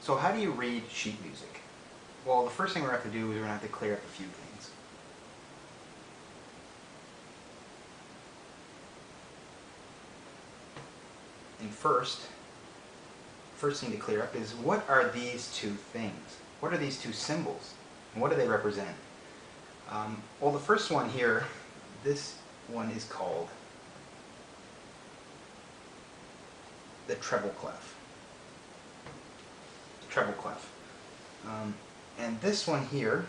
So how do you read sheet music? Well, the first thing we're going to have to do is we're going to have to clear up a few things. And first thing to clear up is, what are these two things? What are these two symbols? And what do they represent? Well, the first one here, this one is called the treble clef. The treble clef. And this one here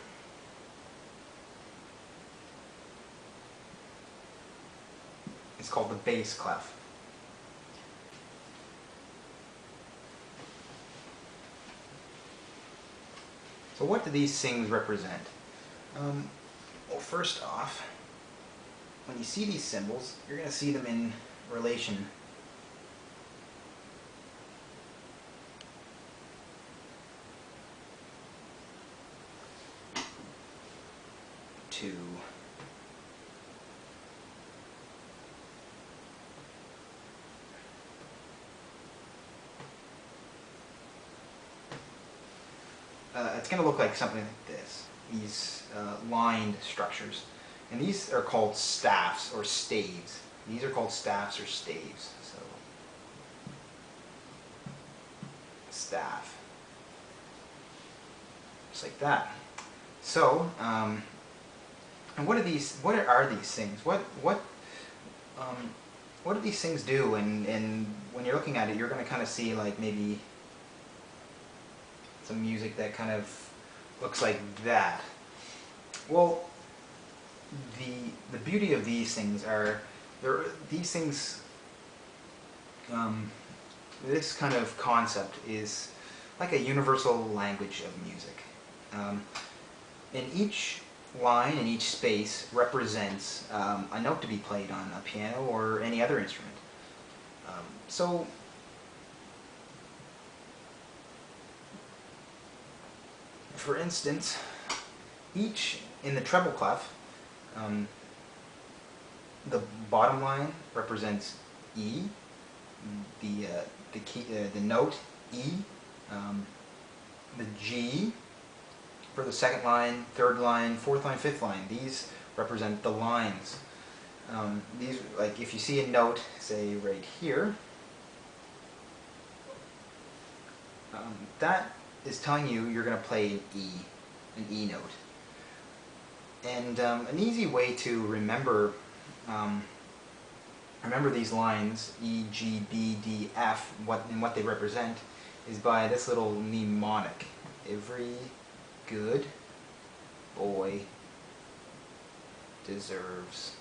is called the bass clef. So what do these things represent? Well, first off, when you see these symbols, you're going to see them in relation to it's going to look like something like this. These lined structures. And these are called staffs or staves. These are called staffs or staves. So, staff. Just like that. So, and what are these things? What do these things do? And when you're looking at it, you're going to kind of see like maybe some music that kind of looks like that. Well, the beauty of these things are, this kind of concept is like a universal language of music. And each line in each space represents a note to be played on a piano or any other instrument. So for instance, each in the treble clef, the bottom line represents E, the note E, the G for the second line, third line, fourth line, fifth line. These represent the lines. These, like if you see a note, say right here, that is telling you you're going to play an E note. And an easy way to remember these lines, E, G, B, D, F, and what they represent, is by this little mnemonic. Every good boy deserves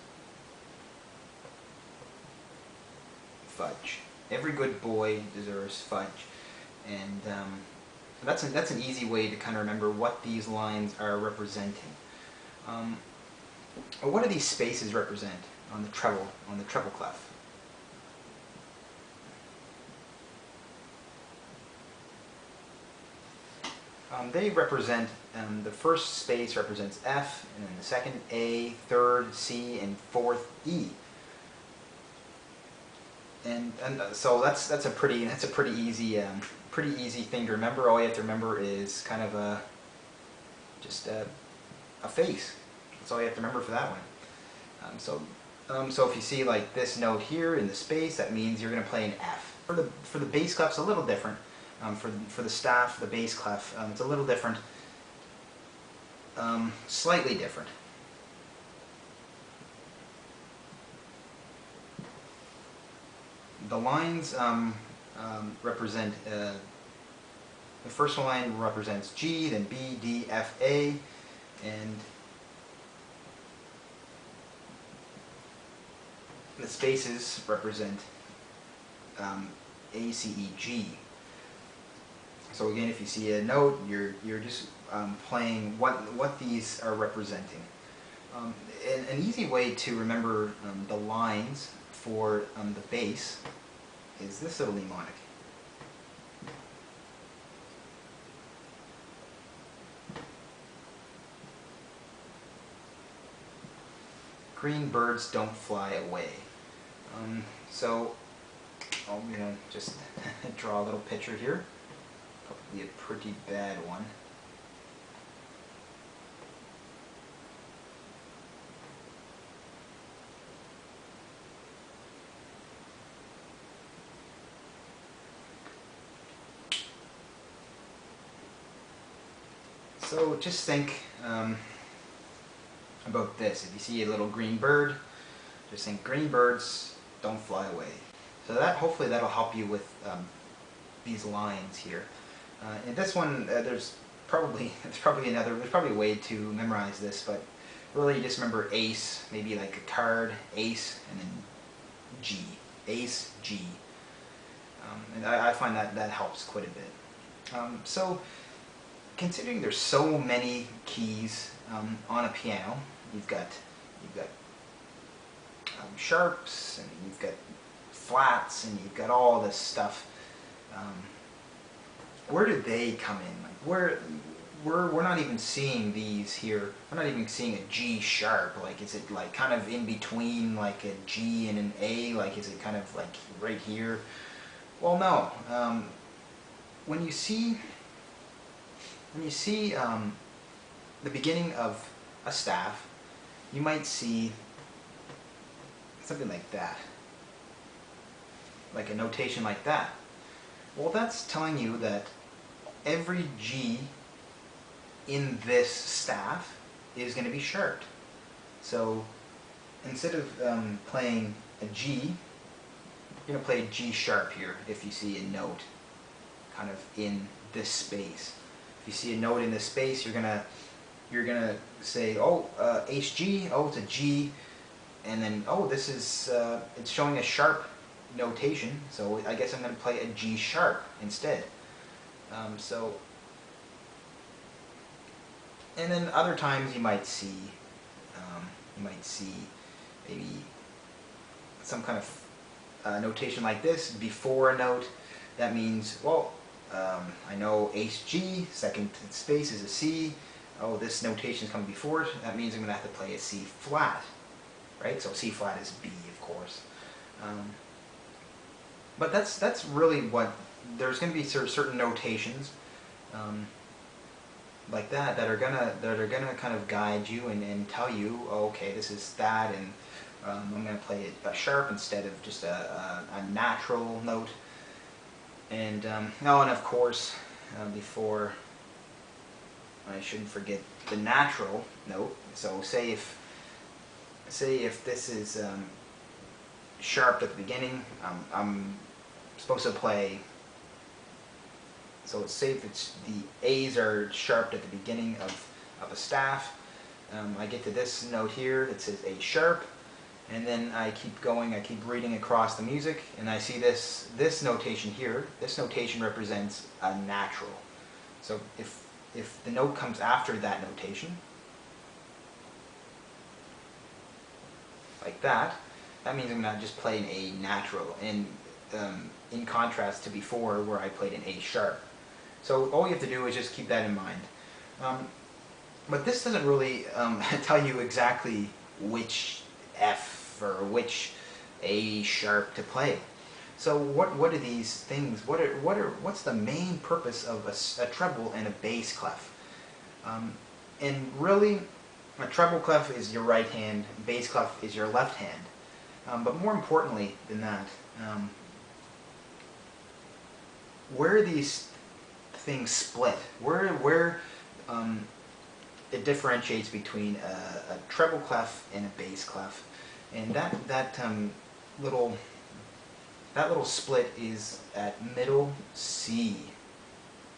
fudge. Every good boy deserves fudge. And that's an easy way to kind of remember what these lines are representing. What do these spaces represent on the treble clef? They represent, the first space represents F, and then the second A, third C, and fourth E. And so that's a pretty easy thing to remember. All you have to remember is kind of just a face. That's all you have to remember for that one. So if you see like this note here in the space, that means you're going to play an F. For the bass clef, it's a little different. For the staff, the bass clef, it's a little different, slightly different. The lines represent, the first line represents G, then B, D, F, A, and the spaces represent A, C, E, G. So again, if you see a note, you're just playing what these are representing. An easy way to remember the lines for the bass is this little mnemonic. Green birds don't fly away. So I'm going to just draw a little picture here. be a pretty bad one. So just think about this. If you see a little green bird, just think green birds don't fly away. So that hopefully that'll help you with these lines here. In this one, there's probably a way to memorize this, but really you just remember ace, maybe like a card, ace, and then G, ace, G. And I find that helps quite a bit. So considering there's so many keys on a piano, you've got sharps, and you've got flats, and you've got all this stuff. Where do they come in? Like we're not even seeing these here. We're not even seeing a G sharp. Like, is it like kind of in between like a G and an A? Like, is it kind of like right here? Well, no. When you see the beginning of a staff, you might see something like that, like a notation like that. Well, that's telling you that every G in this staff is going to be sharped. So instead of playing a G, you're going to play a G sharp here if you see a note kind of in this space. If you see a note in this space, you're gonna say, oh, HG, oh, it's a G, and then, oh, this is it's showing a sharp notation, so I guess I'm going to play a G sharp instead. And then other times you might see maybe some kind of notation like this before a note. That means, well, I know HG, second space is a C. Oh, this notation is coming before it. That means I'm going to have to play a C flat, right? So C flat is B, of course. But that's really what, there's going to be certain notations like that are gonna kind of guide you and tell you, oh, okay, this is that, and I'm going to play a sharp instead of just a natural note. And oh, and of course, before I shouldn't forget the natural note. So say if this is sharp at the beginning, I'm supposed to play. So say if it's the A's are sharped at the beginning of a staff, I get to this note here that says A sharp, and then I keep going, I keep reading across the music, and I see this notation here. This notation represents a natural. So if the note comes after that notation, like that, that means I'm not just playing a natural, and in contrast to before where I played an A sharp. So all you have to do is just keep that in mind. But this doesn't really tell you exactly which F or which A sharp to play. So what are these things? What's the main purpose of a treble and a bass clef? And really, a treble clef is your right hand, bass clef is your left hand. But more importantly than that, where these things split, where it differentiates between a treble clef and a bass clef, and that little split is at middle C,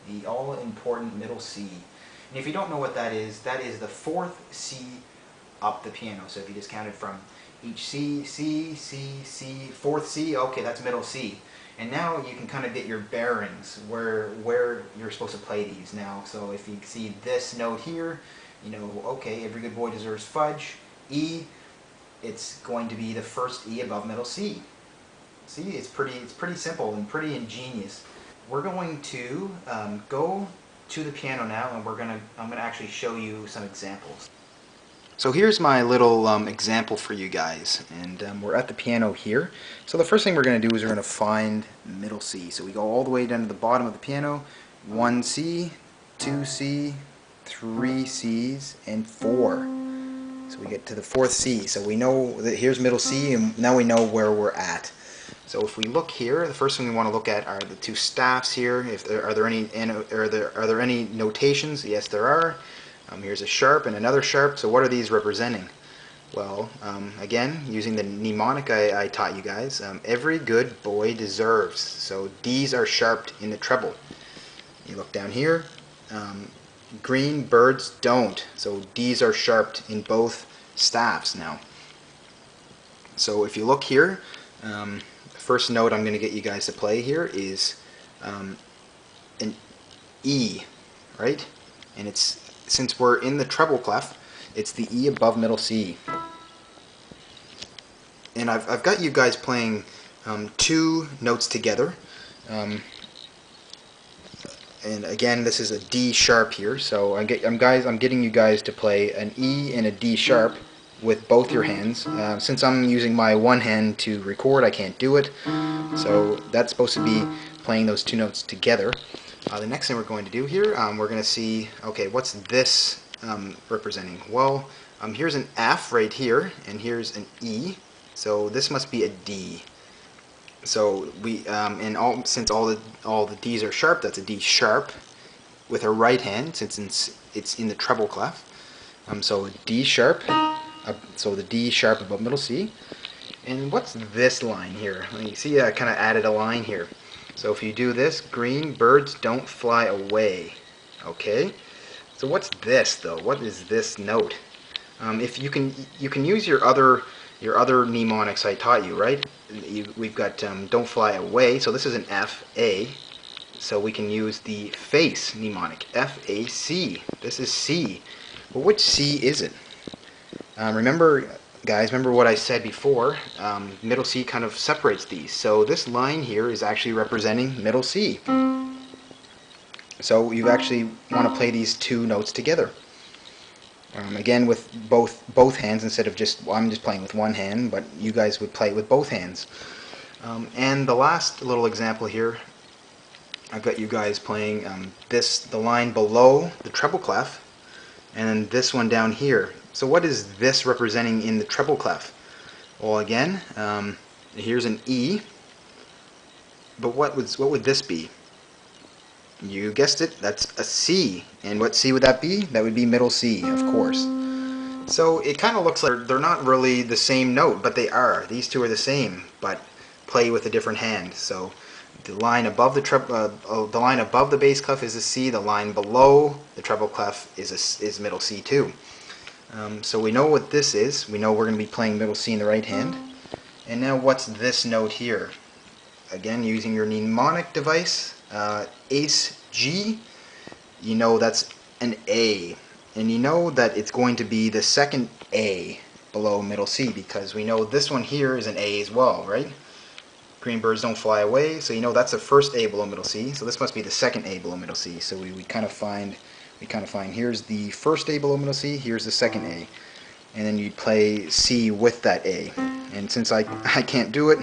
the all-important middle C. And if you don't know what that is the fourth C up the piano. So if you just counted from each C, C, C, C, fourth C, okay, that's middle C. And now you can kind of get your bearings where you're supposed to play these now. So if you see this note here, you know, okay, every good boy deserves fudge. E, it's going to be the first E above middle C. See, it's pretty simple and pretty ingenious. We're going to go to the piano now, and I'm gonna actually show you some examples. So here's my little example for you guys, and we're at the piano here. So the first thing we're going to do is we're going to find middle C. So we go all the way down to the bottom of the piano, one C, two C, three C's, and four. So we get to the fourth C. So we know that here's middle C, and now we know where we're at. So if we look here, the first thing we want to look at are the two staffs here. If there are there any notations? Yes, there are. Here's a sharp and another sharp. So what are these representing? Well, again, using the mnemonic I taught you guys, every good boy deserves. So D's are sharped in the treble. You look down here, green birds don't. So D's are sharped in both staffs now. So if you look here, the first note I'm going to get you guys to play here is an E, right? And it's, since we're in the treble clef, it's the E above middle C. And I've got you guys playing two notes together. And again, this is a D sharp here, so I'm getting you guys to play an E and a D sharp with both your hands. Since I'm using my one hand to record, I can't do it. So that's supposed to be playing those two notes together. The next thing we're going to do here, we're going to see, okay, what's this representing? Well, here's an F right here, and here's an E. So this must be a D. So we since all the D's are sharp, that's a D sharp with a right hand, since it's in the treble clef. So a D sharp. So the D sharp above middle C. And what's this line here? You see, I kind of added a line here. So if you do this, green birds don't fly away. Okay. So what's this though? What is this note? If you can use your other mnemonics I taught you, right? We've got don't fly away, so this is an F-A, so we can use the face mnemonic, F-A-C. This is C. But which C is it? Remember, guys, remember what I said before, middle C kind of separates these. So this line here is actually representing middle C. So you actually want to play these two notes together. Again, with both hands instead of I'm just playing with one hand, but you guys would play with both hands. And the last little example here, I've got you guys playing the line below the treble clef, and then this one down here. So what is this representing in the treble clef? Well, again, here's an E, but what would this be? You guessed it, that's a C. And what C would that be? That would be middle C, of course. So it kind of looks like they're not really the same note, but they are. These two are the same, but play with a different hand. So the line above the line above the bass clef is a C. The line below the treble clef is middle C too. So we know what this is. We know we're going to be playing middle C in the right hand. And now what's this note here? Again, using your mnemonic device, Ace G, you know that's an A, and you know that it's going to be the second A below middle C, because we know this one here is an A as well, right? Green birds don't fly away, so you know that's the first A below middle C, so this must be the second A below middle C. So we kind of find here's the first A below middle C, here's the second A, and then you play C with that A. And since I can't do it,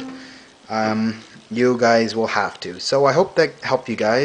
you guys will have to. So I hope that helped you guys.